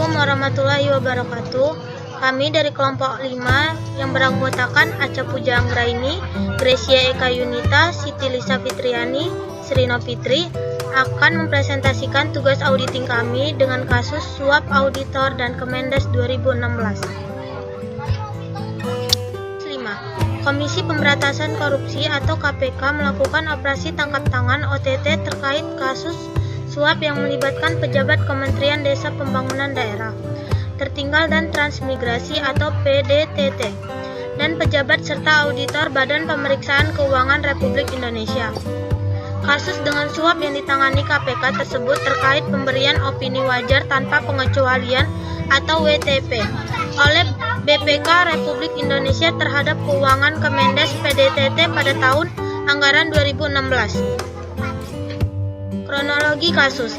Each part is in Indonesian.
Assalamualaikum warahmatullahi wabarakatuh. Kami dari kelompok 5 yang beranggotakan Aca Puja Anggraini, Gracia Eka Yunita, Siti Lisa Fitriani, Srino Fitri akan mempresentasikan tugas auditing kami dengan kasus suap auditor dan Kemendes 2016. 5. Komisi Pemberantasan Korupsi atau KPK melakukan operasi tangkap tangan OTT terkait kasus suap yang melibatkan pejabat Kementerian Desa Pembangunan Daerah Tertinggal dan Transmigrasi atau PDTT dan pejabat serta auditor Badan Pemeriksaan Keuangan Republik Indonesia. Kasus dengan suap yang ditangani KPK tersebut terkait pemberian opini wajar tanpa pengecualian atau WTP oleh BPK Republik Indonesia terhadap keuangan Kemendes PDTT pada tahun anggaran 2016. Kronologi kasus.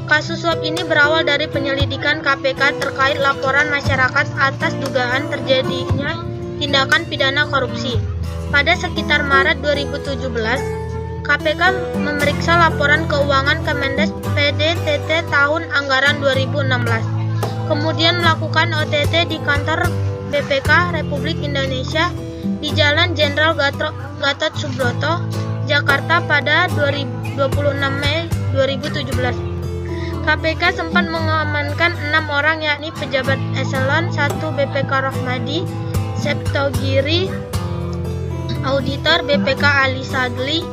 Kasus suap ini berawal dari penyelidikan KPK terkait laporan masyarakat atas dugaan terjadinya tindakan pidana korupsi. Pada sekitar Maret 2017, KPK memeriksa laporan keuangan Kemendes PDTT tahun anggaran 2016. Kemudian melakukan OTT di kantor BPK Republik Indonesia di Jalan Jenderal Gatot Subroto, Jakarta pada 26 Mei 2017. KPK sempat mengamankan 6 orang yakni pejabat eselon 1 BPK Rohmadi Septogiri, auditor BPK Ali Sadli,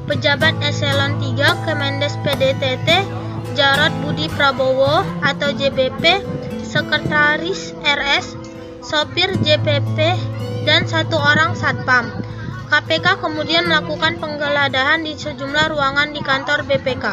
pejabat eselon 3 Kemendes PDTT Jarod Budi Prabowo atau JBP, sekretaris RS, sopir JPP, dan 1 orang satpam. KPK kemudian melakukan penggeledahan di sejumlah ruangan di kantor BPK.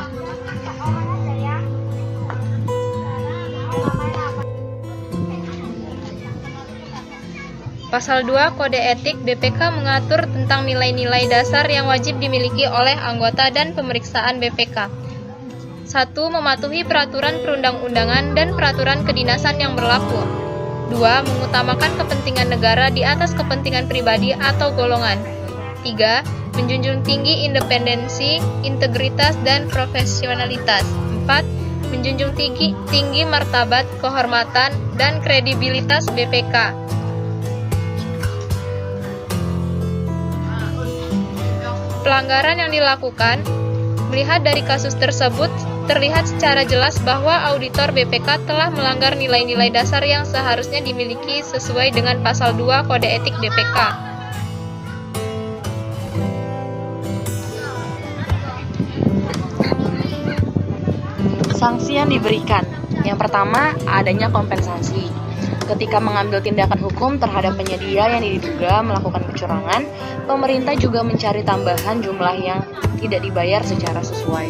Pasal 2 Kode Etik BPK mengatur tentang nilai-nilai dasar yang wajib dimiliki oleh anggota dan pemeriksaan BPK. 1. Mematuhi peraturan perundang-undangan dan peraturan kedinasan yang berlaku. 2. Mengutamakan kepentingan negara di atas kepentingan pribadi atau golongan. 3. Menjunjung tinggi independensi, integritas, dan profesionalitas. 4. Menjunjung tinggi martabat, kehormatan, dan kredibilitas BPK. Pelanggaran yang dilakukan, melihat dari kasus tersebut, terlihat secara jelas bahwa auditor BPK telah melanggar nilai-nilai dasar yang seharusnya dimiliki sesuai dengan Pasal 2 Kode Etik BPK. Sanksi yang diberikan. Yang pertama, adanya kompensasi. Ketika mengambil tindakan hukum terhadap penyedia yang diduga melakukan kecurangan, pemerintah juga mencari tambahan jumlah yang tidak dibayar secara sesuai.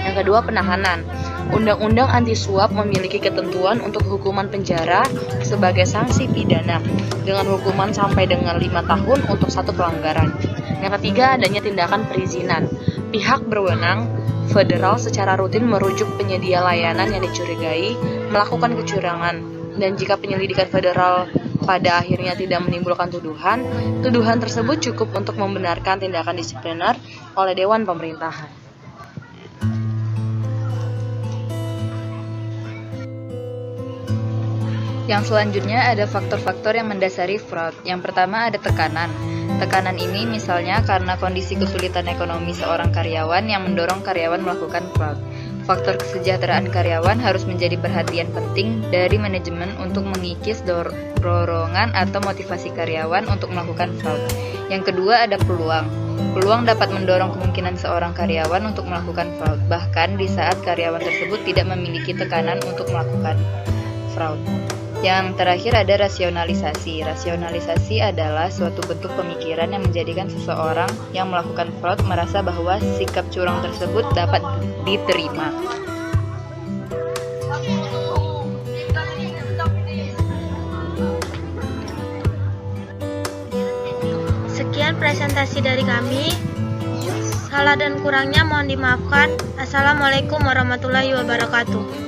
Yang kedua, penahanan. Undang-Undang Anti Suap memiliki ketentuan untuk hukuman penjara sebagai sanksi pidana dengan hukuman sampai dengan 5 tahun untuk 1 pelanggaran. Yang ketiga, adanya tindakan perizinan. Pihak berwenang federal secara rutin merujuk penyedia layanan yang dicurigai melakukan kecurangan, dan jika penyelidikan federal pada akhirnya tidak menimbulkan tuduhan tersebut cukup untuk membenarkan tindakan disipliner oleh Dewan Pemerintahan. Yang selanjutnya ada faktor-faktor yang mendasari fraud. Yang pertama ada tekanan. Tekanan ini misalnya karena kondisi kesulitan ekonomi seorang karyawan yang mendorong karyawan melakukan fraud. Faktor kesejahteraan karyawan harus menjadi perhatian penting dari manajemen untuk mengikis dorongan atau motivasi karyawan untuk melakukan fraud. Yang kedua ada peluang. Peluang dapat mendorong kemungkinan seorang karyawan untuk melakukan fraud, bahkan di saat karyawan tersebut tidak memiliki tekanan untuk melakukan fraud. Yang terakhir ada rasionalisasi. Rasionalisasi adalah suatu bentuk pemikiran yang menjadikan seseorang yang melakukan fraud merasa bahwa sikap curang tersebut dapat diterima. Sekian presentasi dari kami. Salah dan kurangnya mohon dimaafkan. Assalamualaikum warahmatullahi wabarakatuh.